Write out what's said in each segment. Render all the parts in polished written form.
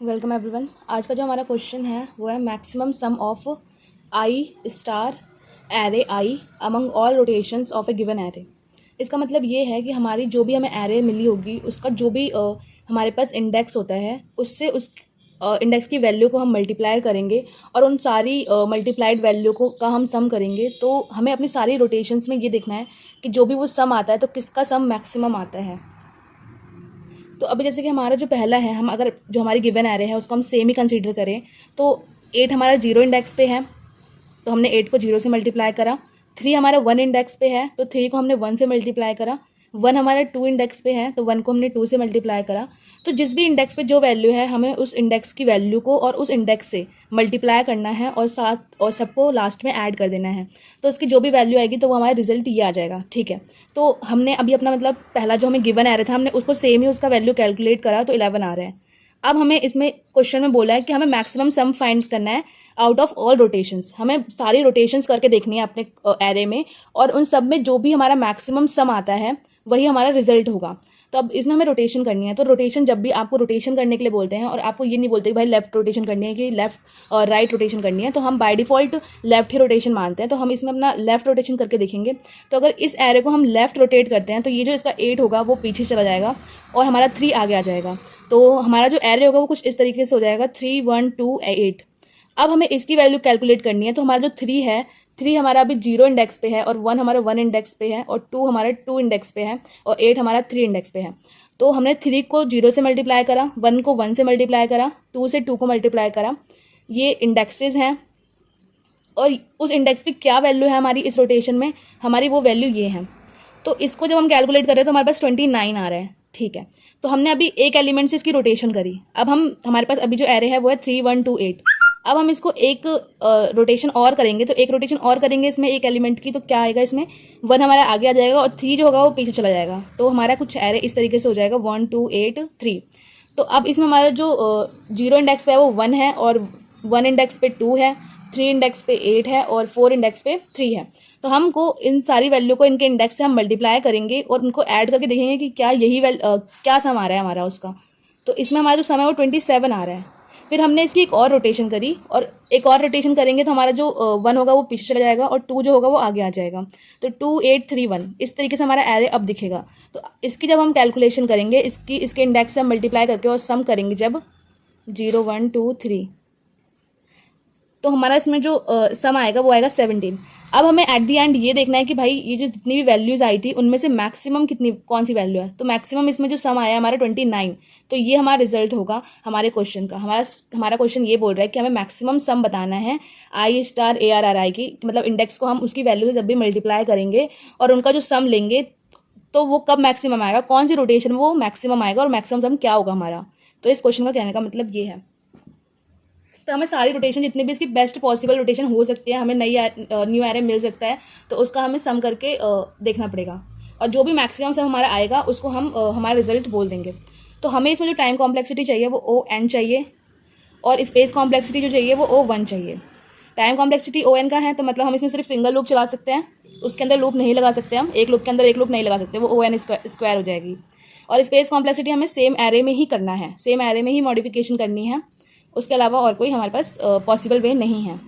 Welcome everyone. आज का जो हमारा क्वेश्चन है वो है maximum some of I star array I among all rotations of A given array. इसका मतलब ये है कि हमारी जो भी हमें एरे मिली होगी उसका जो भी हमारे पास इंडेक्स होता है उससे उस इंडेक्स की वैल्यू को हम मल्टीप्लाई करेंगे और उन सारी मल्टीप्लाइड वैल्यू को का हम सम करेंगे। तो हमें अपनी सारी रोटेशंस में ये देखना है कि जो भी वो सम आता है तो किसका सम मैक्सिमम आता है। तो अभी जैसे कि हमारा जो पहला है, हम अगर जो हमारी गिवन एरे है उसको हम सेम ही कंसीडर करें तो 8 हमारा 0 इंडेक्स पे है तो हमने 8 को 0 से मल्टीप्लाई करा। 3 हमारा 1 इंडेक्स पे है तो 3 को हमने 1 से मल्टीप्लाई करा। 1 हमारा 2 इंडेक्स पे है तो 1 को हमने 2 से मल्टीप्लाई करा। तो जिस भी इंडेक्स पे जो वैल्यू है हमें उस इंडेक्स की वैल्यू को और उस इंडेक्स से मल्टीप्लाई करना है और साथ और सबको लास्ट में ऐड कर देना है। तो उसकी जो भी वैल्यू आएगी तो वो हमारा रिजल्ट ये आ जाएगा। ठीक है, तो हमने अभी अपना मतलब पहला जो हमें गिवन एरे था हमने उसको सेम ही उसका वैल्यू कैलकुलेट करा तो 11 आ रहा है। अब हमें इसमें क्वेश्चन में बोला है कि हमें मैक्सिमम सम फाइंड करना है आउट ऑफ ऑल रोटेशंस। हमें सारी रोटेशंस करके देखनी है अपने एरे में और उन सब में जो भी हमारा मैक्सिमम सम आता है वही हमारा रिजल्ट होगा। तो अब इसमें हमें रोटेशन करनी है। तो रोटेशन जब भी आपको रोटेशन करने के लिए बोलते हैं और आपको ये नहीं बोलते कि भाई लेफ्ट रोटेशन करनी है कि लेफ्ट और राइट रोटेशन करनी है, तो हम by default left he rotation मानते हैं। तो हम इसमें अपना लेफ्ट रोटेशन करके देखेंगे। तो अगर इस एरे को हम लेफ्ट रोटेट करते हैं तो ये जो इसका 8 होगा वो पीछे चला जाएगा और हमारा 3 आगे आ जाएगा। तो हमारा जो एरे होगा वो कुछ इस तरीके से हो जाएगा 3 1 2 8। अब हमें इसकी वैल्यू कैलकुलेट करनी है। तो हमारा जो 3 है, 3 हमारा अभी 0 इंडेक्स पे है और 1 हमारा 1 इंडेक्स पे है और 2 हमारा 2 इंडेक्स पे है और 8 हमारा 3 इंडेक्स पे है। तो हमने 3 को 0 से मल्टीप्लाई करा, 1 को 1 से मल्टीप्लाई करा, 2 से 2 को मल्टीप्लाई करा। ये इंडेक्सेस हैं और उस इंडेक्स की क्या वैल्यू है हमारी इस रोटेशन में, हमारी वो वैल्यू ये है। तो इसको जब हम कैलकुलेट कर रहे हैं तो हमारे पास 29 आ रहा है। ठीक है, तो हमने अभी एक एलिमेंट से इसकी रोटेशन करी। अब हम हमारे पास अभी जो एरे है वो है 3 1 2 8। अब हम इसको एक रोटेशन और करेंगे। तो एक रोटेशन और करेंगे इसमें एक एलिमेंट की, तो क्या आएगा इसमें 1 हमारा आगे आ जाएगा और 3 जो होगा वो पीछे चला जाएगा। तो हमारा कुछ एरे इस तरीके से हो जाएगा 1 2 8 3। तो अब इसमें हमारा जो 0 इंडेक्स पे है वो 1 है और 1 इंडेक्स पे 2 है, 3 इंडेक्स पे 8 है और 4 इंडेक्स पे 3 है। तो हमको इन सारी वैल्यू को इनके इंडेक्स से हम मल्टीप्लाई करेंगे और उनको ऐड करके देखेंगे कि क्या यही क्या सम आ रहा है हमारा उसका। तो इसमें हमारा जो सम है वो 27 आ रहा है। फिर हमने इसकी एक और रोटेशन करी और एक और रोटेशन करेंगे तो हमारा जो 1 होगा वो पीछे चला जाएगा और 2 जो होगा वो आगे आ जाएगा। तो 2 8 3 1 इस तरीके से हमारा एरे अब दिखेगा। तो इसकी जब हम कैलकुलेशन करेंगे इसके इंडेक्स से हम मल्टीप्लाई करके और सम करेंगे जब 0 1 2 3, तो हमारा इसमें जो सम आएगा वो आएगा 17। अब हमें एट दी एंड ये देखना है कि भाई ये जो जितनी भी वैल्यूज़ आई थी उनमें से मैक्सिमम कितनी कौन सी वैल्यू है। तो मैक्सिमम इसमें जो सम आया हमारा 29। तो ये हमारा रिजल्ट होगा हमारे क्वेश्चन का। हमारा क्वेश्चन ये बोल रहा है कि हमें मैक्सिमम सम बताना है I star A R R I की, मतलब इंडेक्स को हम उसकी वैल्यू से जब भी मल्टीप्लाई करेंगे और उनका जो सम लेंगे तो वो कब मैक्सिमम आएगा, कौन सी रोटेशन में वो मैक्सिमम आएगा और मैक्सिमम सम क्या होगा हमारा। तो इस क्वेश्चन का कहने का मतलब ये है। तो हमें सारी रोटेशन जितनी भी इसकी बेस्ट पॉसिबल रोटेशन हो सकती है, हमें नई न्यू एरे मिल सकता है तो उसका हमें सम करके देखना पड़ेगा और जो भी मैक्सिमम सम हमारा आएगा उसको हम हमारा रिजल्ट बोल देंगे। तो हमें इसमें जो टाइम कॉम्प्लेक्सिटी चाहिए वो ओ एन चाहिए और स्पेस कॉम्प्लेक्सिटी जो चाहिए वो ओ वन चाहिए। टाइम कॉम्प्लेक्सिटी ओ एन का है तो मतलब हम इसमें सिर्फ सिंगल लूप चला सकते हैं, उसके अंदर लूप नहीं लगा सकते। हम एक लूप के अंदर एक लूप नहीं लगा सकते, वो ओ एन स्क्वायर हो जाएगी। और स्पेस कॉम्प्लेक्सिटी हमें सेम एरे में ही करना है, सेम एरे में ही मॉडिफिकेशन करनी है, उसके अलावा और कोई हमारे पास पॉसिबल वे नहीं है।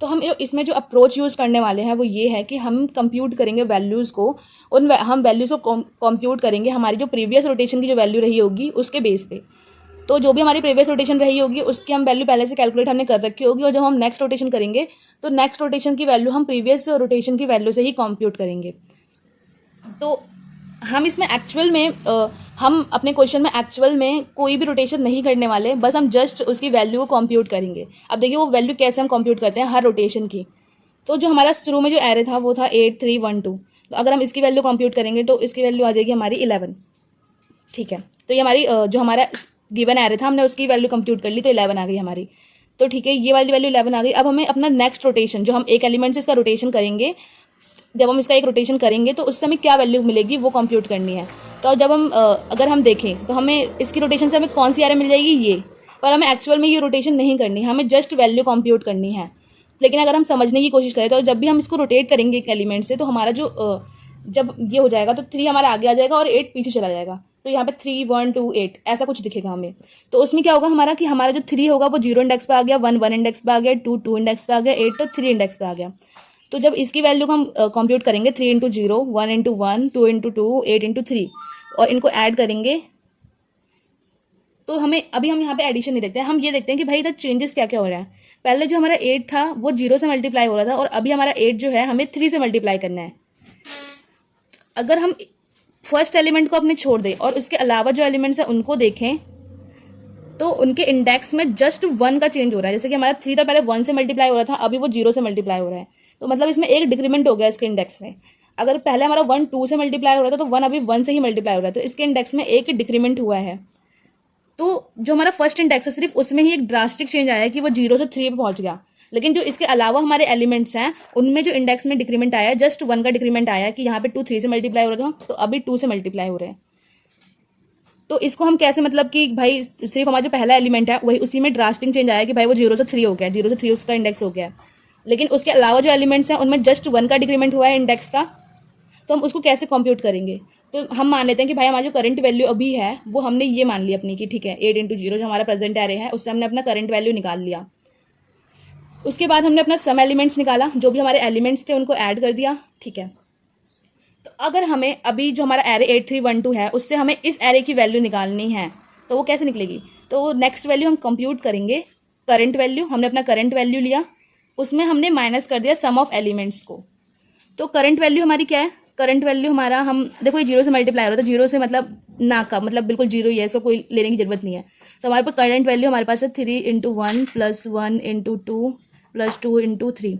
तो हम इसमें जो अप्रोच यूज़ करने वाले हैं वो ये है कि हम कंप्यूट करेंगे वैल्यूज़ को, हम वैल्यूज़ को कंप्यूट करेंगे हमारी जो प्रीवियस रोटेशन की जो वैल्यू रही होगी उसके बेस पे। तो जो भी हमारी प्रीवियस रोटेशन रही होगी उसकी हम वैल्यू पहले से कैलकुलेट हमने कर रखी होगी और जब हम नेक्स्ट रोटेशन करेंगे तो नेक्स्ट रोटेशन की वैल्यू हम प्रीवियस रोटेशन की वैल्यू से ही कंप्यूट करेंगे। तो हम इसमें एक्चुअल में हम अपने क्वेश्चन में एक्चुअल में कोई भी रोटेशन नहीं करने वाले, बस हम जस्ट उसकी वैल्यू को कंप्यूट करेंगे। अब देखिए वो वैल्यू कैसे हम कंप्यूट करते हैं हर रोटेशन की। तो जो हमारा शुरू में जो एरे था वो था 8 3 1 2। तो अगर हम इसकी वैल्यू कंप्यूट करेंगे तो इसकी वैल्यू आ जाएगी हमारी 11। ठीक है, तो ये हमारी जो हमारा गिवन एरे था हमने उसकी वैल्यू कंप्यूट कर ली तो 11 आ गई हमारी। तो ठीक है, ये वाली वैल्यू 11 आ गई। अब हमें अपना नेक्स्ट रोटेशन जो हम एक एलिमेंट से इसका रोटेशन करेंगे, जब हम इसका एक रोटेशन करेंगे तो उस समय क्या वैल्यू मिलेगी वो कंप्यूट करनी है। तो जब हम अगर हम देखें तो हमें इसकी रोटेशन से हमें कौन सी एरे मिल जाएगी ये, पर हमें एक्चुअल में ये रोटेशन नहीं करनी, हमें जस्ट वैल्यू कंप्यूट करनी है। लेकिन अगर हम समझने की कोशिश करें तो जब भी हम इसको रोटेट करेंगे एक एलिमेंट से तो हमारा जो जब ये हो जाएगा तो 3 हमारा आगे आ जाएगा और 8 पीछे चला जाएगा। तो यहाँ पे 3 1 2 8 ऐसा कुछ दिखेगा हमें। तो उसमें क्या होगा हमारा कि हमारा जो 3 होगा वो 0 इंडेक्स पे आ गया, 1 1 इंडेक्स पे आ गया, 2 2 इंडेक्स पे आ गया, 8 तो 3 इंडेक्स पे आ गया। तो जब इसकी वैल्यू को हम कंप्यूट करेंगे 3 इंटू 0, 1 इंटू 1, 2 इंटू 2, 8 इंटू 3 और इनको ऐड करेंगे तो हमें अभी हम यहाँ पे एडिशन नहीं देखते हैं, हम ये देखते हैं कि भाई इधर चेंजेस क्या क्या हो रहा है। पहले जो हमारा 8 था वो 0 से मल्टीप्लाई हो रहा था और अभी हमारा 8 जो है हमें 3 से मल्टीप्लाई करना है। अगर हम फर्स्ट एलिमेंट को अपने छोड़ दें और उसके अलावा जो एलिमेंट्स हैं उनको देखें तो उनके इंडेक्स में जस्ट 1 का चेंज हो रहा है। जैसे कि हमारा 3 था पहले 1 से मल्टीप्लाई हो रहा था, अभी वो 0 से मल्टीप्लाई हो रहा है। तो मतलब इसमें एक डिक्रीमेंट हो गया इसके इंडेक्स में। अगर पहले हमारा 1 2 से मल्टीप्लाई हो रहा था तो 1 अभी 1 से ही मल्टीप्लाई हो रहा है, तो इसके इंडेक्स में एक डिक्रीमेंट हुआ है। तो जो हमारा फर्स्ट इंडेक्स है सिर्फ उसमें ही एक ड्रास्टिक चेंज आया है कि वो 0 से 3 पे पहुंच गया, लेकिन जो इसके अलावा हमारे एलिमेंट्स हैं उनमें जो इंडेक्स में डिक्रीमेंट आया है जस्ट 1 का डिक्रीमेंट आया है कि यहाँ पे 2 3 से मल्टीप्लाई हो रहा था तो अभी 2 से मल्टीप्लाई हो रहे हैं। तो इसको हम कैसे मतलब कि भाई सिर्फ हमारा जो पहला एलिमेंट है वही उसी में ड्रास्टिक चेंज आया कि भाई वो 0 से 3 हो गया, 0 से 3 उसका इंडेक्स हो गया, लेकिन उसके अलावा जो एलिमेंट्स हैं उनमें जस्ट 1 का डिक्रीमेंट हुआ है इंडेक्स का। तो हम उसको कैसे कंप्यूट करेंगे? तो हम मान लेते हैं कि भाई हमारा जो करंट वैल्यू अभी है वो हमने ये मान ली अपनी कि ठीक है 8 इंटू 0 जो हमारा प्रेजेंट एरे है उससे हमने अपना करंट वैल्यू निकाल लिया। उसके बाद हमने अपना सम एलिमेंट्स निकाला, जो भी हमारे एलिमेंट्स थे उनको ऐड कर दिया, ठीक है। तो अगर हमें अभी जो हमारा एरे 8 3 1 2 है उससे हमें इस एरे की वैल्यू निकालनी है तो वो कैसे निकलेगी? तो नेक्स्ट वैल्यू हम कंप्यूट करेंगे करंट वैल्यू। हमने अपना करंट वैल्यू लिया, उसमें हमने माइनस कर दिया सम ऑफ एलिमेंट्स को। तो करंट वैल्यू हमारी क्या है? करंट वैल्यू हमारा हम देखो ये 0 से मल्टीप्लाई हो रहा है तो 0 से मतलब ना का मतलब बिल्कुल 0 ही है, इसको कोई लेने की जरूरत नहीं है। तो हमारे पास करंट वैल्यू हमारे पास है 3 into 1 plus 1 into 2 plus 2 into 3।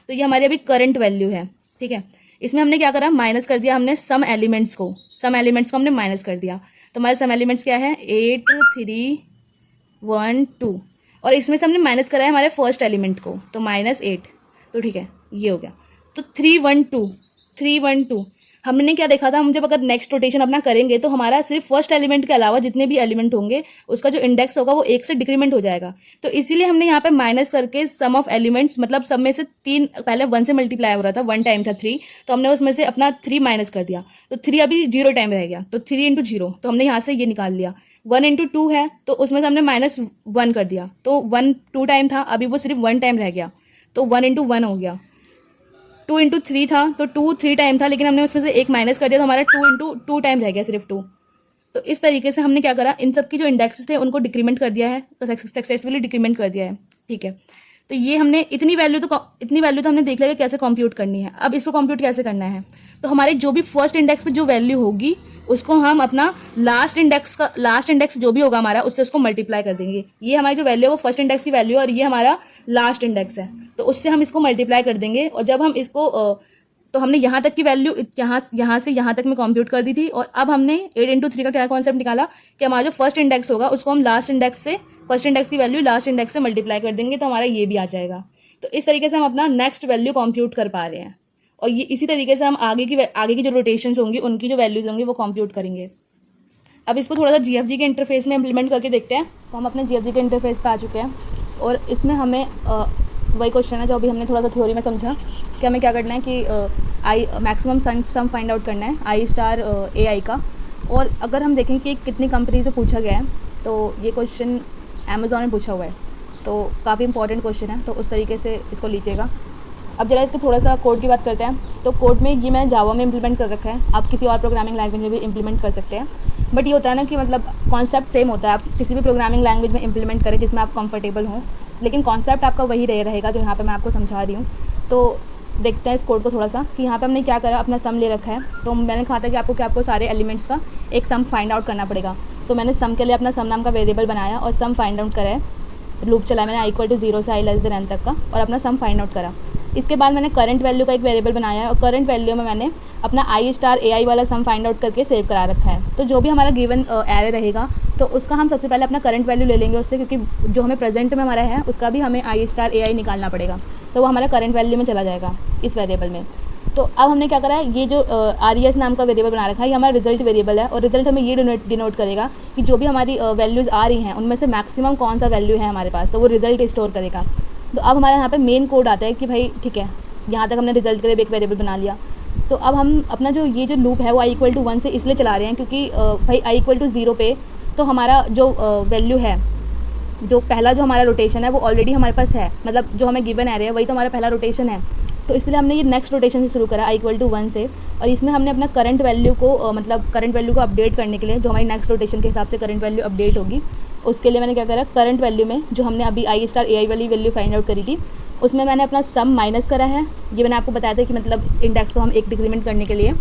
तो ये हमारी अभी करंट वैल्यू है, ठीक है। इसमें हमने क्या करा, माइनस कर दिया हमने सम एलिमेंट्स को, सम एलिमेंट्स को हमने माइनस कर दिया। तो हमारे सम एलिमेंट्स क्या है 8 3 1 2 और इसमें से हमने माइनस करा है हमारे फर्स्ट एलिमेंट को तो -8। तो ठीक है ये हो गया। तो 3 1 2 3 1 2 हमने क्या देखा था, हम जब अगर नेक्स्ट रोटेशन अपना करेंगे तो हमारा सिर्फ फर्स्ट एलिमेंट के अलावा जितने भी एलिमेंट होंगे उसका जो इंडेक्स होगा वो 1 से डिक्रीमेंट हो जाएगा। तो इसीलिए हमने यहाँ पे माइनस करके सम ऑफ एलिमेंट्स मतलब सब में से 3 पहले 1 से मल्टीप्लाई हो रहा था, 1 टाइम था 3, तो हमने उसमें से अपना 3 माइनस कर दिया तो 3 अभी 0 टाइम रह गया। तो 3 इंटू 0 तो हमने यहाँ से ये निकाल लिया। 1 इंटू 2 है तो उसमें से हमने -1 कर दिया तो 1 2 टाइम था, अभी वो सिर्फ 1 टाइम रह गया तो 1 इंटू 1 हो गया। 2 इंटू 3 था तो 2 3 टाइम था, लेकिन हमने उसमें से एक माइनस कर दिया तो हमारा 2 इंटू 2 टाइम रह गया सिर्फ 2। तो इस तरीके से हमने क्या करा, इन सब की जो इंडेक्सेस थे उनको डिक्रीमेंट कर दिया है, तो सक्सेसफुली डिक्रीमेंट कर दिया है, ठीक है। तो ये हमने इतनी वैल्यू तो हमने देख लिया कि कैसे कंप्यूट करनी है। अब इसको कंप्यूट कैसे करना है, तो हमारे जो भी फर्स्ट इंडेक्स पे जो वैल्यू होगी उसको हम अपना लास्ट इंडेक्स जो भी होगा हमारा उससे उसको मल्टीप्लाई कर देंगे। ये हमारी जो वैल्यू है वो फर्स्ट इंडेक्स की वैल्यू है और ये हमारा लास्ट इंडेक्स है, तो उससे हम इसको मल्टीप्लाई कर देंगे। और जब हम इसको तो हमने यहाँ तक की वैल्यू यहाँ से यहाँ तक में कंप्यूट कर दी थी और अब हमने 8 इंटू 3 का क्या कॉन्सेप्ट निकाला कि हमारा जो फर्स्ट इंडेक्स होगा उसको हम फर्स्ट इंडेक्स की वैल्यू लास्ट इंडेक्स से मल्टीप्लाई कर देंगे तो हमारा ये भी आ जाएगा। तो इस तरीके से हम अपना नेक्स्ट वैल्यू कंप्यूट कर पा रहे हैं और ये इसी तरीके से हम आगे की जो रोटेशंस होंगी उनकी जो वैल्यूज होंगी वो कंप्यूट करेंगे। अब इसको थोड़ा सा जीएफजी के इंटरफेस में इंप्लीमेंट करके देखते हैं। तो हम अपने जीएफजी के इंटरफेस पे आ चुके हैं और इसमें हमें वही क्वेश्चन है जो अभी हमने थोड़ा सा थ्योरी में समझा कि हमें क्या करना है कि I maximum sum find out करना है आई स्टार ए आई का। और अगर हम देखें कि कितनी कंपनी से पूछा गया है तो ये क्वेश्चन अमेज़ॉन में पूछा हुआ है, तो काफ़ी इंपॉर्टेंट क्वेश्चन है, तो उस तरीके से इसको लीजिएगा। अब जरा इसके थोड़ा सा कोड की बात करते हैं। तो कोड में ये मैंने जावा में इंप्लीमेंट कर रखा है, आप किसी और प्रोग्रामिंग लैंग्वेज में भी इंप्लीमेंट कर सकते हैं, बट ये होता है ना कि मतलब कॉन्सेप्ट सेम होता है। आप किसी भी प्रोग्रामिंग लैंग्वेज में इंप्लीमेंट करें जिसमें आप कंफर्टेबल हों, लेकिन कॉन्सेप्ट आपका वही रहेगा जो यहाँ पे मैं आपको समझा रही हूँ। तो देखते हैं इस कोड को थोड़ा सा कि यहाँ पे हमने क्या करा, अपना सम ले रखा है। तो मैंने कहा था कि आपको सारे एलिमेंट्स का एक सम फाइंड आउट करना पड़ेगा। तो मैंने सम के लिए अपना सम नाम का वेरिएबल बनाया और सम फाइंड आउट करा है, लूप चलाया मैंने i=0 से i<n तक का और अपना सम फाइंड आउट करा। इसके बाद मैंने करंट वैल्यू का एक वेरिएबल बनाया है और करंट वैल्यू में मैंने अपना आई स्टार ए आई वाला सम फाइंड आउट करके सेव करा रखा है। तो जो भी हमारा गिवन एरे रहेगा तो उसका हम सबसे पहले अपना करंट वैल्यू ले लेंगे उससे, क्योंकि जो हमें प्रेजेंट में हमारा है उसका भी हमें आई स्टार ए आई निकालना पड़ेगा, तो वो हमारा करंट वैल्यू में चला जाएगा इस वेरिएबल में। तो अब हमने क्या करा है, ये जो RES नाम का वेरिएबल बना रखा है ये हमारा रिजल्ट वेरिएबल है और रिजल्ट हमें ये डिनोट करेगा कि जो भी हमारी वैल्यूज़ आ रही हैं उनमें से मैक्सिमम कौन सा वैल्यू है हमारे पास, तो वो रिजल्ट स्टोर करेगा। तो अब हमारे यहाँ पे मेन कोड आता है कि भाई ठीक है यहाँ तक हमने रिजल्ट के लिए एक वेरिएबल बना लिया। तो अब हम अपना जो ये जो लूप है वो i=1 से इसलिए चला रहे हैं क्योंकि भाई i=0 पे तो हमारा जो वैल्यू है, जो पहला जो हमारा रोटेशन है वो ऑलरेडी हमारे पास है, मतलब जो हमें गिवन एरे है वही तो हमारा पहला रोटेशन है। तो इसलिए हमने ये नेक्स्ट रोटेशन से शुरू करा i=1 से, और इसमें हमने अपना करंट वैल्यू को मतलब करंट वैल्यू को अपडेट करने के लिए, जो हमारी नेक्स्ट रोटेशन के हिसाब से करंट वैल्यू अपडेट होगी, उसके लिए मैंने क्या करा, करंट वैल्यू में जो हमने अभी i*ai वाली वैल्यू फाइंड आउट करी थी उसमें मैंने अपना सम माइनस करा है। ये मैंने आपको बताया था कि मतलब इंडेक्स को हम एक डिक्रीमेंट करने के लिए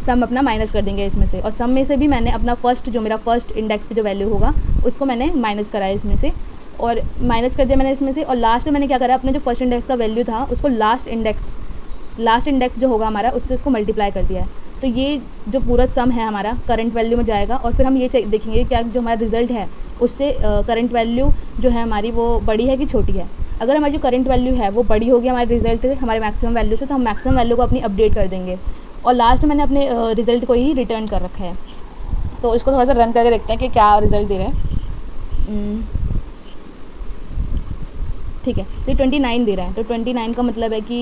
सम अपना माइनस कर देंगे इसमें से, और सम में से भी मैंने अपना फर्स्ट जो मेरा फर्स्ट इंडेक्स पे जो वैल्यू होगा उसको मैंने माइनस करा है इसमें से, और माइनस कर दिया मैंने इसमें से। और लास्ट में मैंने क्या करा, अपने जो फर्स्ट इंडेक्स का वैल्यू था उसको लास्ट इंडेक्स जो होगा हमारा उससे उसको मल्टीप्लाई कर दिया है। तो ये जो पूरा सम है हमारा करंट वैल्यू में जाएगा, और फिर हम ये देखेंगे क्या जो हमारा रिजल्ट है उससे करंट वैल्यू जो है हमारी वो बड़ी है कि छोटी है। अगर हमारी जो करंट वैल्यू है वो बड़ी होगी हमारे रिजल्ट से, हमारे मैक्सिमम वैल्यू से, तो हम मैक्सिमम वैल्यू को अपनी अपडेट कर देंगे, और लास्ट में मैंने अपने रिजल्ट को ही रिटर्न कर रखा है। तो इसको थोड़ा सा रन करके देखते हैं कि क्या रिजल्ट दे रहे हैं। ठीक है, तो 29 दे रहा है। तो 29 का मतलब है कि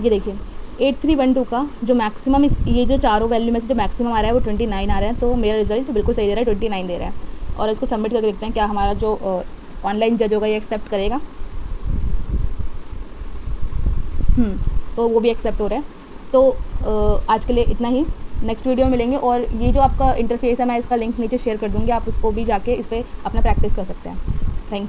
ये देखिए 8312 का जो मैक्सिमम ये जो चारों वैल्यू में से जो मैक्सिमम आ रहा है वो 29 आ रहा है। तो मेरा रिजल्ट बिल्कुल सही दे रहा है, 29 दे रहा है। और इसको सबमिट करके देखते हैं क्या हमारा जो ऑनलाइन जज होगा ये एक्सेप्ट करेगा। तो वो भी एक्सेप्ट हो रहा है। तो आज के लिए इतना ही, नेक्स्ट वीडियो में मिलेंगे। और ये जो आपका इंटरफेस है मैं इसका लिंक नीचे शेयर कर दूँगी, आप उसको भी जाके इस पर अपना प्रैक्टिस कर सकते हैं। Thank you.